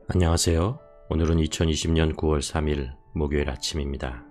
안녕하세요. 오늘은 2020년 9월 3일 목요일 아침입니다.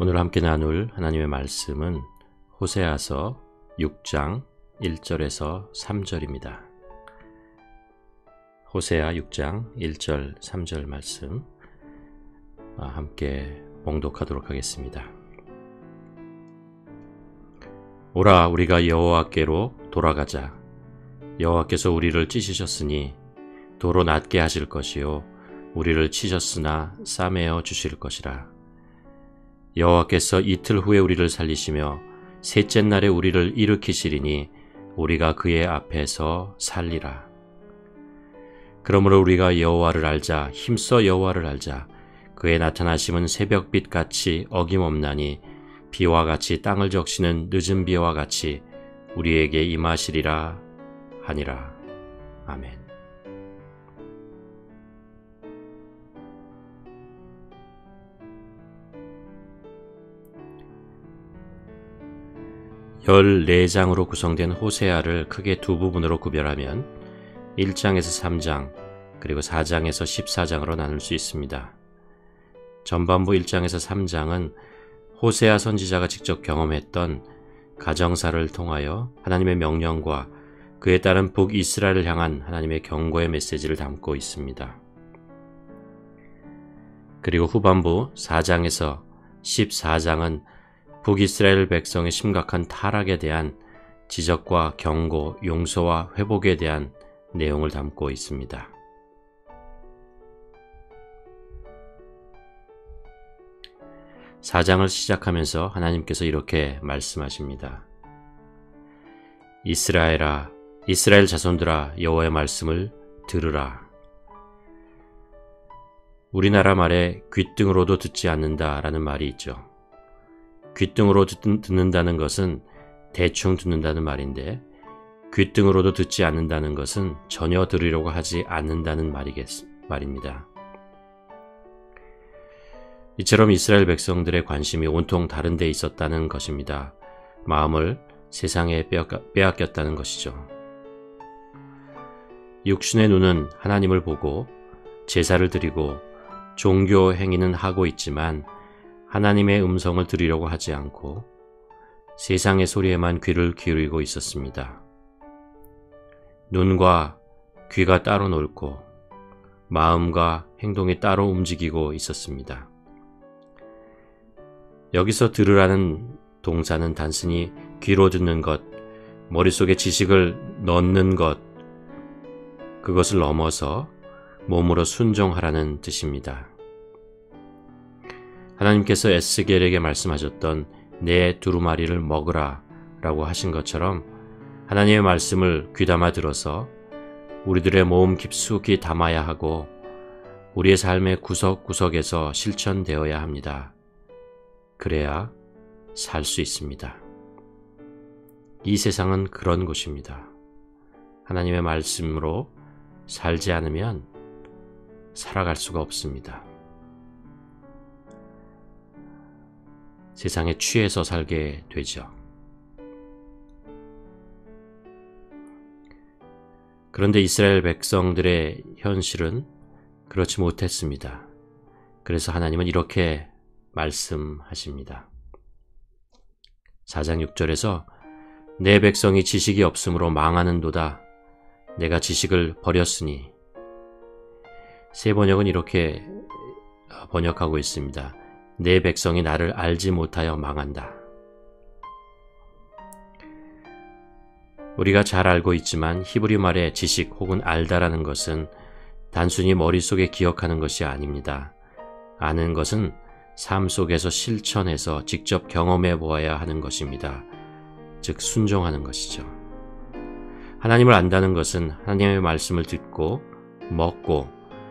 오늘 함께 나눌 하나님의 말씀은 호세아서 6장 1절에서 3절입니다. 호세아 6장 1절 3절 말씀 함께 봉독하도록 하겠습니다. 오라, 우리가 여호와께로 돌아가자. 여호와께서 우리를 찢으셨으니 도로 낮게 하실 것이요 우리를 치셨으나 싸매어 주실 것이라. 여호와께서 이틀 후에 우리를 살리시며 셋째 날에 우리를 일으키시리니 우리가 그의 앞에서 살리라. 그러므로 우리가 여호와를 알자. 힘써 여호와를 알자. 그의 나타나심은 새벽빛같이 어김없나니 비와 같이 땅을 적시는 늦은 비와 같이 우리에게 임하시리라 하니라. 아멘. (14장으로) 구성된 호세아를 크게 두 부분으로 구별하면 1장에서 3장 그리고 4장에서 14장으로 나눌 수 있습니다. 전반부 1장에서 3장은 호세아 선지자가 직접 경험했던 가정사를 통하여 하나님의 명령과 그에 따른 북이스라엘을 향한 하나님의 경고의 메시지를 담고 있습니다. 그리고 후반부 4장에서 14장은 북이스라엘 백성의 심각한 타락에 대한 지적과 경고, 용서와 회복에 대한 내용을 담고 있습니다. (4장을) 시작하면서 하나님께서 이렇게 말씀하십니다. 이스라엘아, 이스라엘 자손들아, 여호와의 말씀을 들으라. 우리나라 말에 귓등으로도 듣지 않는다라는 말이 있죠. 귓등으로 듣는다는 것은 대충 듣는다는 말인데, 귓등으로도 듣지 않는다는 것은 전혀 들으려고 하지 않는다는 말입니다. 이처럼 이스라엘 백성들의 관심이 온통 다른 데 있었다는 것입니다. 마음을 세상에 빼앗겼다는 것이죠. 육신의 눈은 하나님을 보고 제사를 드리고 종교 행위는 하고 있지만 하나님의 음성을 들으려고 하지 않고 세상의 소리에만 귀를 기울이고 있었습니다. 눈과 귀가 따로 놀고 마음과 행동이 따로 움직이고 있었습니다. 여기서 들으라는 동사는 단순히 귀로 듣는 것, 머릿속에 지식을 넣는 것, 그것을 넘어서 몸으로 순종하라는 뜻입니다. 하나님께서 에스겔에게 말씀하셨던 내 두루마리를 먹으라 라고 하신 것처럼 하나님의 말씀을 귀담아 들어서 우리들의 몸 깊숙이 담아야 하고 우리의 삶의 구석구석에서 실천되어야 합니다. 그래야 살 수 있습니다. 이 세상은 그런 곳입니다. 하나님의 말씀으로 살지 않으면 살아갈 수가 없습니다. 세상에 취해서 살게 되죠. 그런데 이스라엘 백성들의 현실은 그렇지 못했습니다. 그래서 하나님은 이렇게 말씀하십니다. 4장 6절에서 내 백성이 지식이 없으므로 망하는도다. 내가 지식을 버렸으니. 새 번역은 이렇게 번역하고 있습니다. 내 백성이 나를 알지 못하여 망한다. 우리가 잘 알고 있지만 히브리 말의 지식 혹은 알다라는 것은 단순히 머릿속에 기억하는 것이 아닙니다. 아는 것은 삶 속에서 실천해서 직접 경험해 보아야 하는 것입니다. 즉 순종하는 것이죠. 하나님을 안다는 것은 하나님의 말씀을 듣고 먹고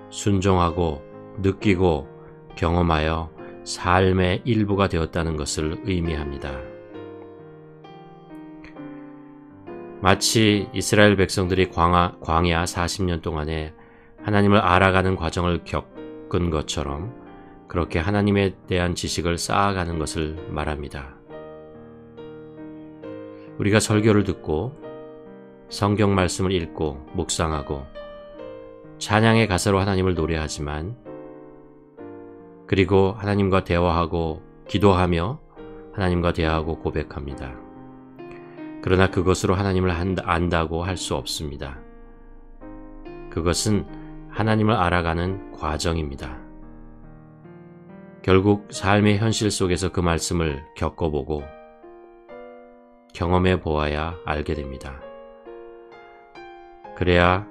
순종하고 느끼고 경험하여 삶의 일부가 되었다는 것을 의미합니다. 마치 이스라엘 백성들이 광야 40년 동안에 하나님을 알아가는 과정을 겪은 것처럼 그렇게 하나님에 대한 지식을 쌓아가는 것을 말합니다. 우리가 설교를 듣고 성경 말씀을 읽고 묵상하고 찬양의 가사로 하나님을 노래하지만 그리고 하나님과 대화하고 기도하며 하나님과 대화하고 고백합니다. 그러나 그것으로 하나님을 안다고 할 수 없습니다. 그것은 하나님을 알아가는 과정입니다. 결국 삶의 현실 속에서 그 말씀을 겪어보고 경험해 보아야 알게 됩니다. 그래야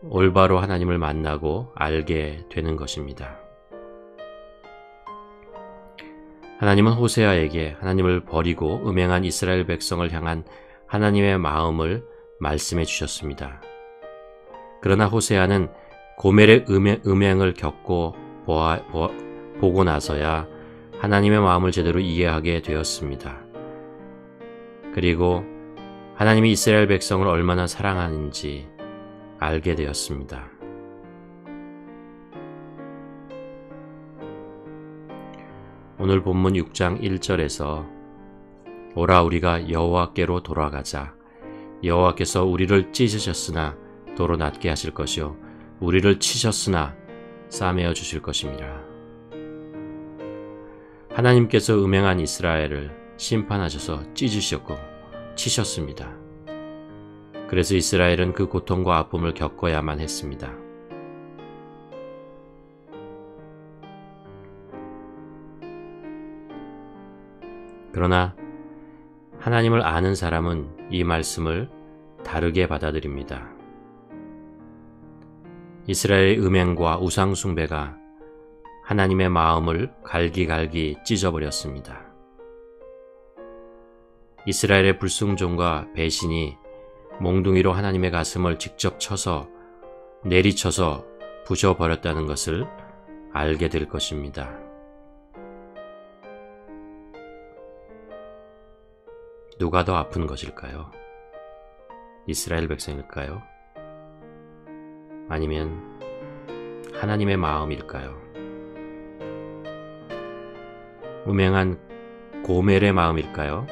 올바로 하나님을 만나고 알게 되는 것입니다. 하나님은 호세아에게 하나님을 버리고 음행한 이스라엘 백성을 향한 하나님의 마음을 말씀해 주셨습니다. 그러나 호세아는 고멜의 음행을 겪고 보고 나서야 하나님의 마음을 제대로 이해하게 되었습니다. 그리고 하나님이 이스라엘 백성을 얼마나 사랑하는지 알게 되었습니다. 오늘 본문 6장 1절에서 오라 우리가 여호와께로 돌아가자. 여호와께서 우리를 찢으셨으나 도로 낫게 하실 것이요 우리를 치셨으나 싸매어 주실 것입니다. 하나님께서 음행한 이스라엘을 심판하셔서 찢으셨고 치셨습니다. 그래서 이스라엘은 그 고통과 아픔을 겪어야만 했습니다. 그러나 하나님을 아는 사람은 이 말씀을 다르게 받아들입니다. 이스라엘의 음행과 우상 숭배가 하나님의 마음을 갈기갈기 찢어버렸습니다. 이스라엘의 불순종과 배신이 몽둥이로 하나님의 가슴을 직접 쳐서 내리쳐서 부셔버렸다는 것을 알게 될 것입니다. 누가 더 아픈 것일까요? 이스라엘 백성일까요? 아니면 하나님의 마음일까요? 음행한 고멜의 마음일까요?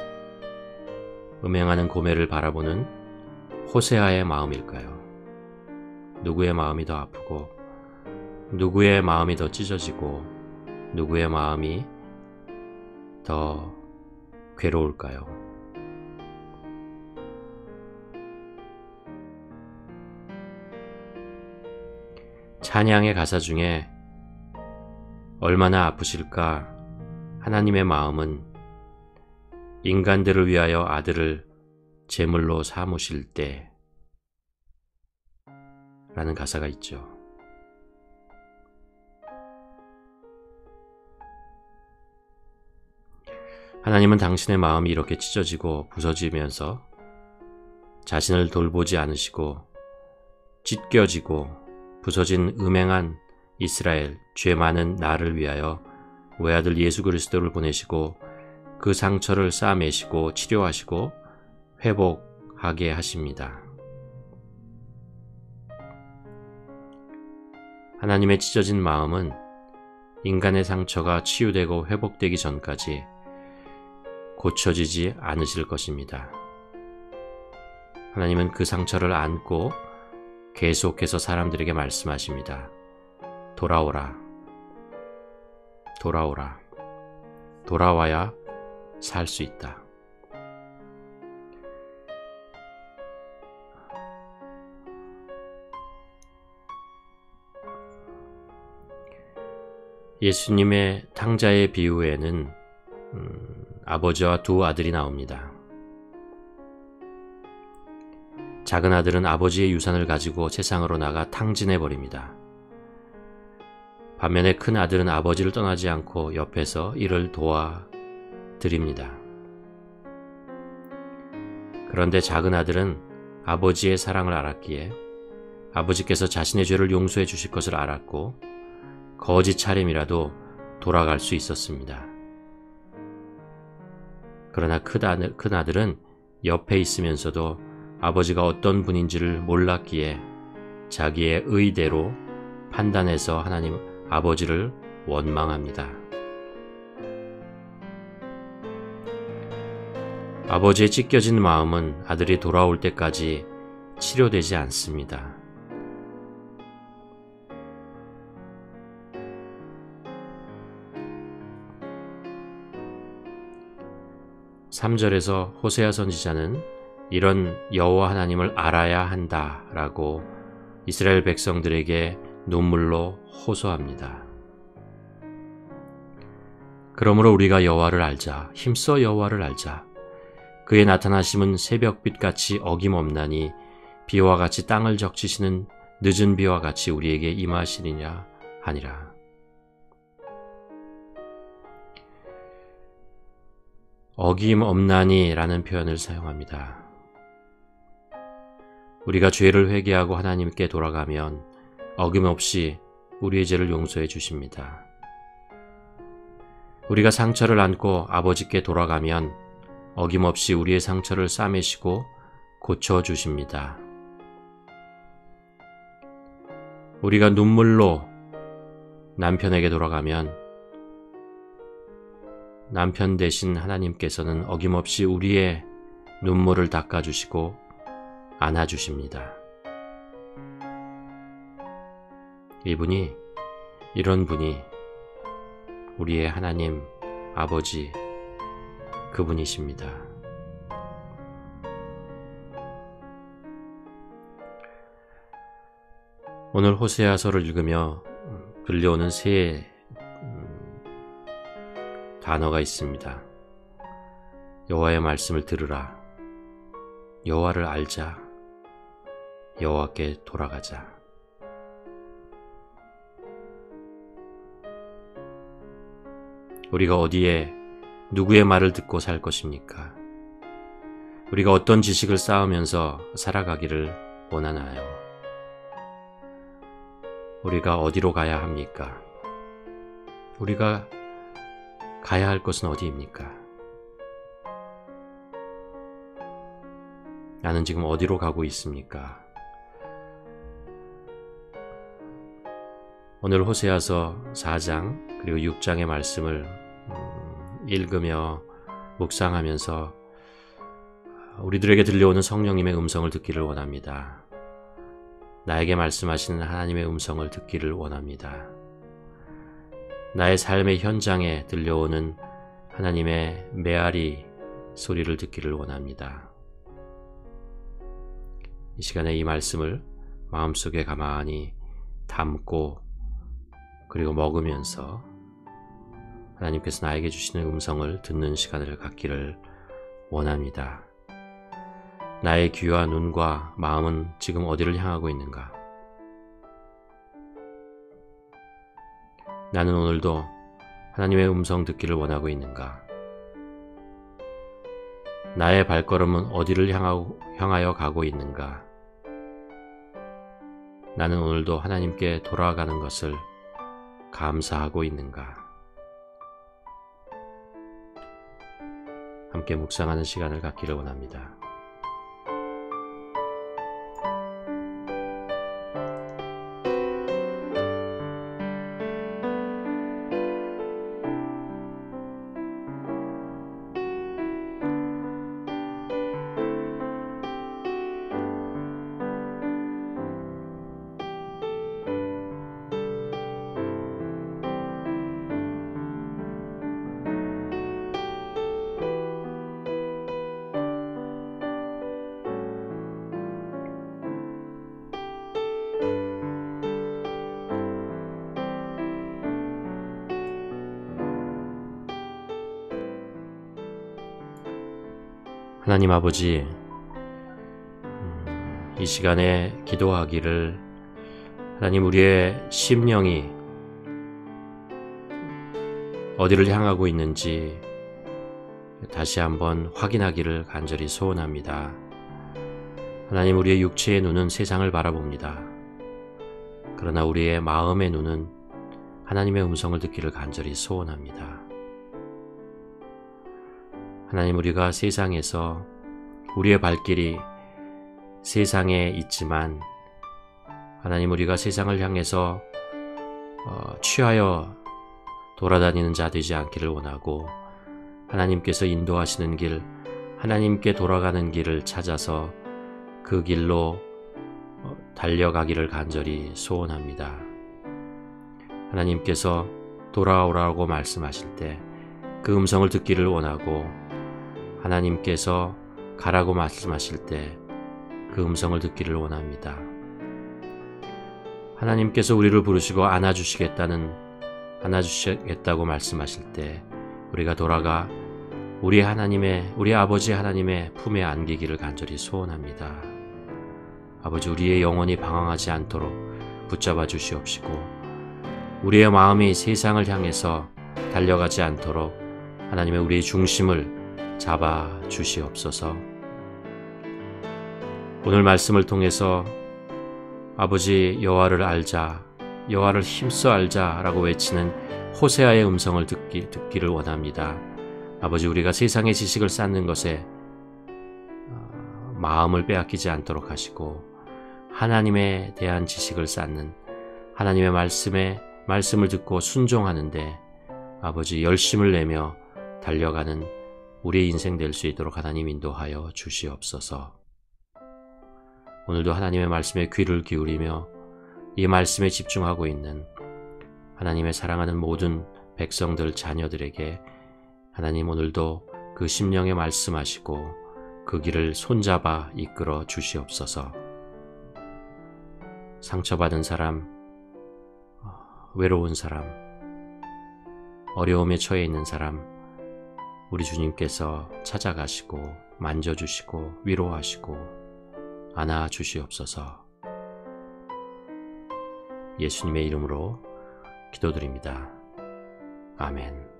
음행하는 고멜을 바라보는 호세아의 마음일까요? 누구의 마음이 더 아프고 누구의 마음이 더 찢어지고 누구의 마음이 더 괴로울까요? 찬양의 가사 중에 얼마나 아프실까 하나님의 마음은 인간들을 위하여 아들을 제물로 삼으실 때 라는 가사가 있죠. 하나님은 당신의 마음이 이렇게 찢어지고 부서지면서 자신을 돌보지 않으시고 찢겨지고 부서진 음행한 이스라엘, 죄 많은 나를 위하여 외아들 예수 그리스도를 보내시고 그 상처를 싸매시고 치료하시고 회복하게 하십니다. 하나님의 찢어진 마음은 인간의 상처가 치유되고 회복되기 전까지 고쳐지지 않으실 것입니다. 하나님은 그 상처를 안고 계속해서 사람들에게 말씀하십니다. 돌아오라. 돌아오라. 돌아와야 살 수 있다. 예수님의 탕자의 비유에는 아버지와 두 아들이 나옵니다. 작은 아들은 아버지의 유산을 가지고 세상으로 나가 탕진해버립니다. 반면에 큰 아들은 아버지를 떠나지 않고 옆에서 이를 도와드립니다. 그런데 작은 아들은 아버지의 사랑을 알았기에 아버지께서 자신의 죄를 용서해 주실 것을 알았고 거짓 차림이라도 돌아갈 수 있었습니다. 그러나 큰 아들은 옆에 있으면서도 아버지가 어떤 분인지를 몰랐기에 자기의 의대로 판단해서 하나님 아버지를 원망합니다. 아버지의 찢겨진 마음은 아들이 돌아올 때까지 치료되지 않습니다. 3절에서 호세아 선지자는 이런 여호와 하나님을 알아야 한다라고 이스라엘 백성들에게 눈물로 호소합니다. 그러므로 우리가 여호와를 알자. 힘써 여호와를 알자. 그의 나타나심은 새벽빛같이 어김없나니 비와 같이 땅을 적시시는 늦은 비와 같이 우리에게 임하시리냐 하니라. 어김없나니 라는 표현을 사용합니다. 우리가 죄를 회개하고 하나님께 돌아가면 어김없이 우리의 죄를 용서해 주십니다. 우리가 상처를 안고 아버지께 돌아가면 어김없이 우리의 상처를 싸매시고 고쳐주십니다. 우리가 눈물로 남편에게 돌아가면 남편 대신 하나님께서는 어김없이 우리의 눈물을 닦아주시고 안아주십니다. 이런 분이 우리의 하나님 아버지 그분이십니다. 오늘 호세아서를 읽으며 들려오는 세 단어가 있습니다. 여호와의 말씀을 들으라. 여호와를 알자. 여호와께 돌아가자. 우리가 어디에 누구의 말을 듣고 살 것입니까? 우리가 어떤 지식을 쌓으면서 살아가기를 원하나요? 우리가 어디로 가야 합니까? 우리가 가야 할 곳은 어디입니까? 나는 지금 어디로 가고 있습니까? 오늘 호세아서 4장 그리고 6장의 말씀을 읽으며 묵상하면서 우리들에게 들려오는 성령님의 음성을 듣기를 원합니다. 나에게 말씀하시는 하나님의 음성을 듣기를 원합니다. 나의 삶의 현장에 들려오는 하나님의 메아리 소리를 듣기를 원합니다. 이 시간에 이 말씀을 마음속에 가만히 담고 그리고 먹으면서 하나님께서 나에게 주시는 음성을 듣는 시간을 갖기를 원합니다. 나의 귀와 눈과 마음은 지금 어디를 향하고 있는가? 나는 오늘도 하나님의 음성 듣기를 원하고 있는가? 나의 발걸음은 어디를 향하여 가고 있는가? 나는 오늘도 하나님께 돌아가는 것을 감사하고 있는가? 함께 묵상하는 시간을 갖기를 원합니다. 하나님 아버지, 이 시간에 기도하기를 하나님 우리의 심령이 어디를 향하고 있는지 다시 한번 확인하기를 간절히 소원합니다. 하나님 우리의 육체의 눈은 세상을 바라봅니다. 그러나 우리의 마음의 눈은 하나님의 음성을 듣기를 간절히 소원합니다. 하나님 우리가 세상에서 우리의 발길이 세상에 있지만 하나님 우리가 세상을 향해서 취하여 돌아다니는 자 되지 않기를 원하고 하나님께서 인도하시는 길, 하나님께 돌아가는 길을 찾아서 그 길로 달려가기를 간절히 소원합니다. 하나님께서 돌아오라고 말씀하실 때 그 음성을 듣기를 원하고 하나님께서 가라고 말씀하실 때 그 음성을 듣기를 원합니다. 하나님께서 우리를 부르시고 안아주시겠다고 말씀하실 때 우리가 돌아가 우리 아버지 하나님의 품에 안기기를 간절히 소원합니다. 아버지, 우리의 영혼이 방황하지 않도록 붙잡아 주시옵시고 우리의 마음이 세상을 향해서 달려가지 않도록 하나님의 우리의 중심을 잡아 주시옵소서. 오늘 말씀을 통해서 아버지, 여호와를 알자, 여호와를 힘써 알자라고 외치는 호세아의 음성을 듣기를 원합니다. 아버지, 우리가 세상의 지식을 쌓는 것에 마음을 빼앗기지 않도록 하시고 하나님에 대한 지식을 쌓는, 하나님의 말씀을 듣고 순종하는데 아버지 열심을 내며 달려가는 우리의 인생 될 수 있도록 하나님 인도하여 주시옵소서. 오늘도 하나님의 말씀에 귀를 기울이며 이 말씀에 집중하고 있는 하나님의 사랑하는 모든 백성들, 자녀들에게 하나님 오늘도 그 심령에 말씀하시고 그 길을 손잡아 이끌어 주시옵소서. 상처받은 사람, 외로운 사람, 어려움에 처해 있는 사람, 우리 주님께서 찾아가시고 만져주시고 위로하시고 안아주시옵소서. 예수님의 이름으로 기도드립니다. 아멘.